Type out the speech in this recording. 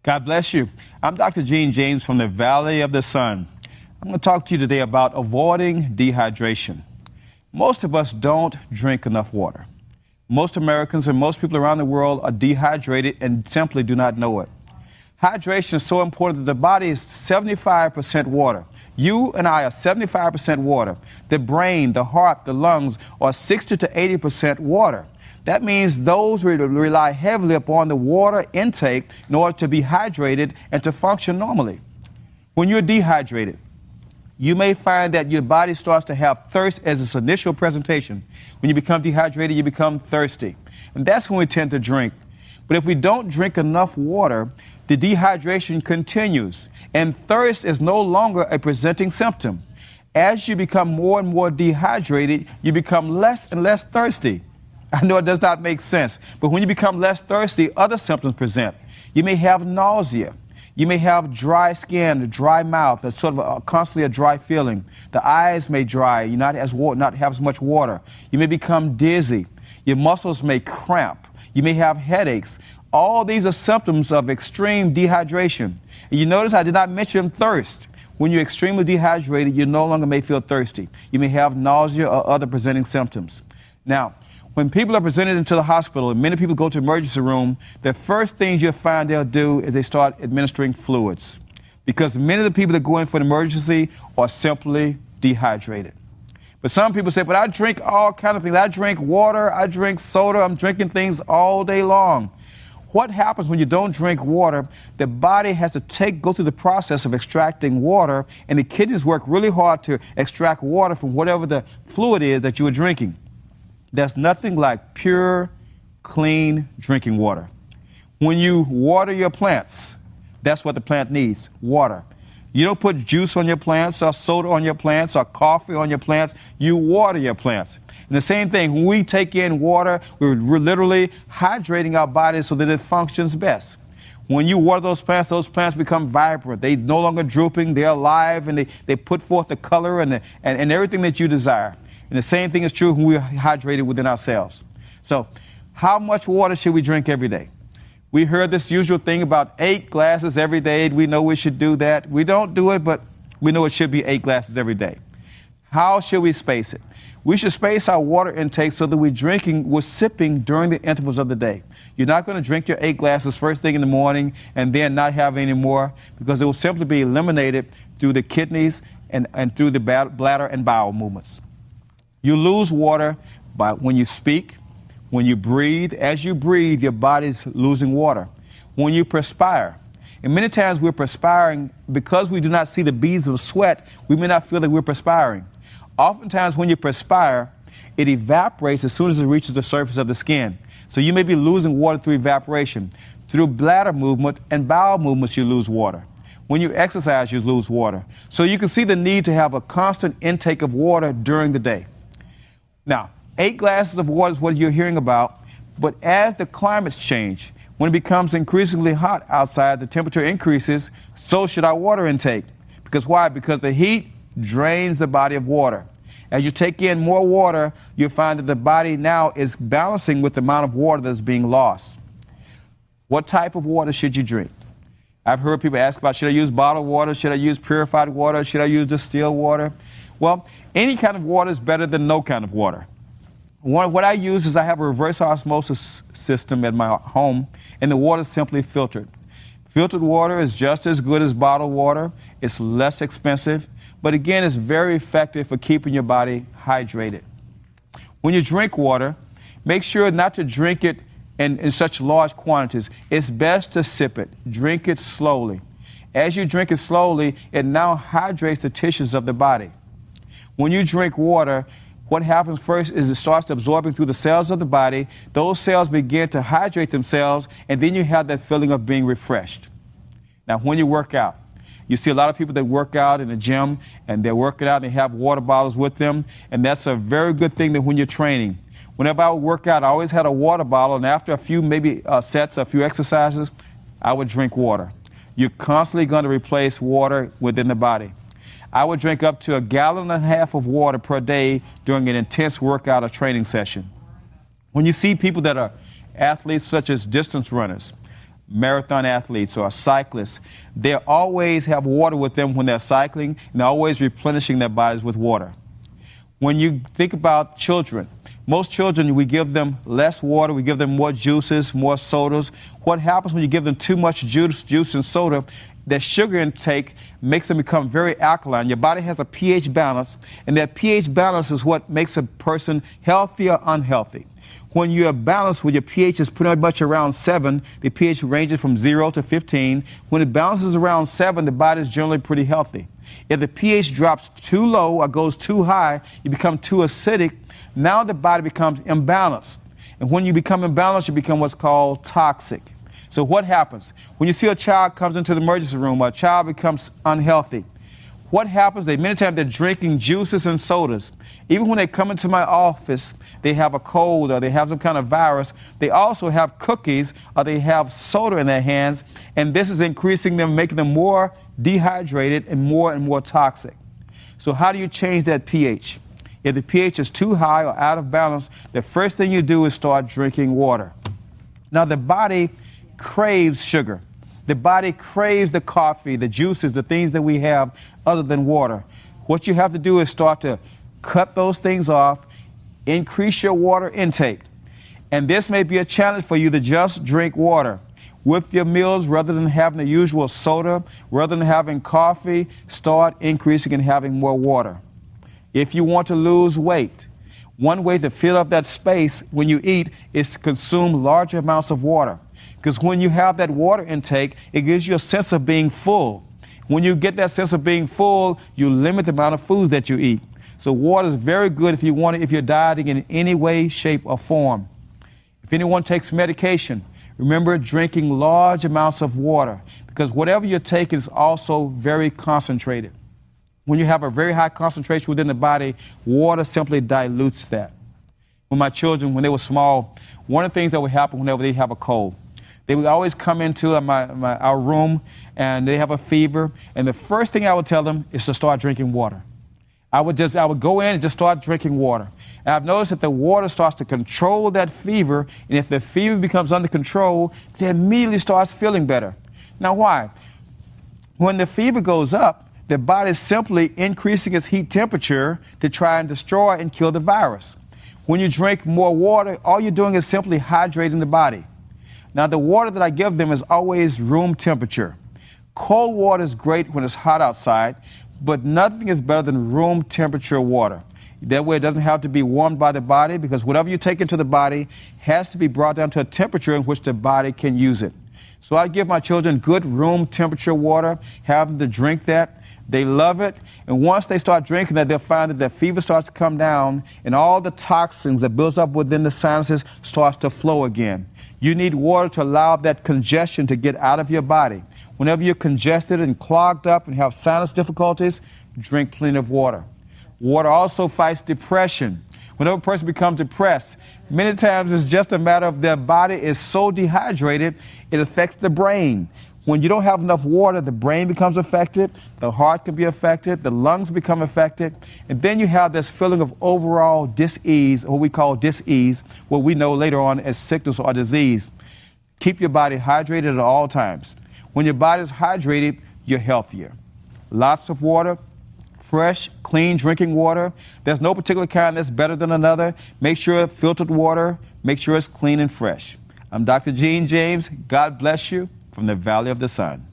God bless you. I'm Dr. Gene James from the Valley of the Sun. I'm going to talk to you today about avoiding dehydration. Most of us don't drink enough water. Most Americans and most people around the world are dehydrated and simply do not know it. Hydration is so important that the body is 75% water. You and I are 75% water. The brain, the heart, the lungs are 60 to 80% water. That means those rely heavily upon the water intake in order to be hydrated and to function normally. When you're dehydrated, you may find that your body starts to have thirst as its initial presentation. When you become dehydrated, you become thirsty. And that's when we tend to drink. But if we don't drink enough water, the dehydration continues, and thirst is no longer a presenting symptom. As you become more and more dehydrated, you become less and less thirsty. I know it does not make sense, but when you become less thirsty, other symptoms present. You may have nausea. You may have dry skin, dry mouth, constantly a dry feeling. The eyes may dry. You not have as much water. You may become dizzy. Your muscles may cramp. You may have headaches. All these are symptoms of extreme dehydration. And you notice I did not mention thirst. When you're extremely dehydrated, you no longer may feel thirsty. You may have nausea or other presenting symptoms. Now, when people are presented into the hospital, and many people go to the emergency room, the first things you'll find they'll do is they start administering fluids. Because many of the people that go in for an emergency are simply dehydrated. But some people say, but I drink all kinds of things. I drink water, I drink soda, I'm drinking things all day long. What happens when you don't drink water? The body has to go through the process of extracting water, and the kidneys work really hard to extract water from whatever the fluid is that you are drinking. There's nothing like pure, clean drinking water. When you water your plants, that's what the plant needs, water. You don't put juice on your plants or soda on your plants or coffee on your plants. You water your plants. And the same thing, when we take in water, we're literally hydrating our bodies so that it functions best. When you water those plants become vibrant. They're no longer drooping, they're alive, and they put forth the color and everything that you desire. And the same thing is true when we're hydrated within ourselves. So how much water should we drink every day? We heard this usual thing about 8 glasses every day. We know we should do that. We don't do it, but we know it should be 8 glasses every day. How should we space it? We should space our water intake so that we're sipping during the intervals of the day. You're not going to drink your 8 glasses first thing in the morning and then not have any more, because it will simply be eliminated through the kidneys and through the bladder and bowel movements. You lose water when you speak, when you breathe. As you breathe, your body's losing water. When you perspire, and many times we're perspiring because we do not see the beads of sweat, we may not feel that we're perspiring. Oftentimes when you perspire, it evaporates as soon as it reaches the surface of the skin. So you may be losing water through evaporation. Through bladder movement and bowel movements, you lose water. When you exercise, you lose water. So you can see the need to have a constant intake of water during the day. Now, 8 glasses of water is what you're hearing about, but as the climates change, when it becomes increasingly hot outside, the temperature increases, so should our water intake. Because why? Because the heat drains the body of water. As you take in more water, you'll find that the body now is balancing with the amount of water that's being lost. What type of water should you drink? I've heard people ask about, should I use bottled water? Should I use purified water? Should I use distilled water? Well, any kind of water is better than no kind of water. What I use is I have a reverse osmosis system at my home, and the water is simply filtered. Filtered water is just as good as bottled water. It's less expensive, but again, it's very effective for keeping your body hydrated. When you drink water, make sure not to drink it in such large quantities. It's best to sip it. Drink it slowly. As you drink it slowly, it now hydrates the tissues of the body. When you drink water, what happens first is it starts absorbing through the cells of the body. Those cells begin to hydrate themselves, and then you have that feeling of being refreshed. Now, when you work out, you see a lot of people that work out in the gym, and they're working out and they have water bottles with them, and that's a very good thing that when you're training. Whenever I would work out, I always had a water bottle, and after a few sets, a few exercises, I would drink water. You're constantly going to replace water within the body. I would drink up to 1.5 gallons of water per day during an intense workout or training session. When you see people that are athletes such as distance runners, marathon athletes or cyclists, they always have water with them when they're cycling, and they're always replenishing their bodies with water. When you think about children, most children, we give them less water, we give them more juices, more sodas. What happens when you give them too much juice and soda? That sugar intake makes them become very alkaline. Your body has a pH balance, and that pH balance is what makes a person healthy or unhealthy. When you're balanced, with your pH is pretty much around 7, the pH ranges from 0 to 15. When it balances around 7, the body is generally pretty healthy. If the pH drops too low or goes too high, you become too acidic. Now the body becomes imbalanced. And when you become imbalanced, you become what's called toxic. So what happens? When you see a child comes into the emergency room, or a child becomes unhealthy, what happens? Many times they're drinking juices and sodas. Even when they come into my office, they have a cold or they have some kind of virus. They also have cookies or they have soda in their hands, and this is increasing them, making them more dehydrated and more toxic. So how do you change that pH? If the pH is too high or out of balance, the first thing you do is start drinking water. Now the body craves sugar. The body craves the coffee, the juices, the things that we have other than water. What you have to do is start to cut those things off, increase your water intake. And this may be a challenge for you to just drink water. With your meals, rather than having the usual soda, rather than having coffee, start increasing and having more water. If you want to lose weight, one way to fill up that space when you eat is to consume large amounts of water. Because when you have that water intake, it gives you a sense of being full. When you get that sense of being full, you limit the amount of food that you eat. So water is very good if you're dieting in any way, shape, or form. If anyone takes medication, remember drinking large amounts of water, because whatever you're taking is also very concentrated. When you have a very high concentration within the body, water simply dilutes that. When my children, when they were small, one of the things that would happen whenever they have a cold, they would always come into our room and they have a fever, and the first thing I would tell them is to start drinking water. I would go in and just start drinking water. And I've noticed that the water starts to control that fever, and if the fever becomes under control, they immediately starts feeling better. Now why? When the fever goes up, the body is simply increasing its heat temperature to try and destroy and kill the virus. When you drink more water, all you're doing is simply hydrating the body. Now, the water that I give them is always room temperature. Cold water is great when it's hot outside, but nothing is better than room temperature water. That way it doesn't have to be warmed by the body, because whatever you take into the body has to be brought down to a temperature in which the body can use it. So I give my children good room temperature water, have them to drink that. They love it, and once they start drinking that, they'll find that their fever starts to come down, and all the toxins that builds up within the sinuses starts to flow again. You need water to allow that congestion to get out of your body. Whenever you're congested and clogged up and have sinus difficulties, drink plenty of water. Water also fights depression. Whenever a person becomes depressed, many times it's just a matter of their body is so dehydrated, it affects the brain. When you don't have enough water, the brain becomes affected, the heart can be affected, the lungs become affected, and then you have this feeling of overall dis-ease, what we call dis-ease, what we know later on as sickness or disease. Keep your body hydrated at all times. When your body is hydrated, you're healthier. Lots of water, fresh, clean drinking water. There's no particular kind that's better than another. Make sure it's filtered water, make sure it's clean and fresh. I'm Dr. Gene James. God bless you. From the Valley of the Sun.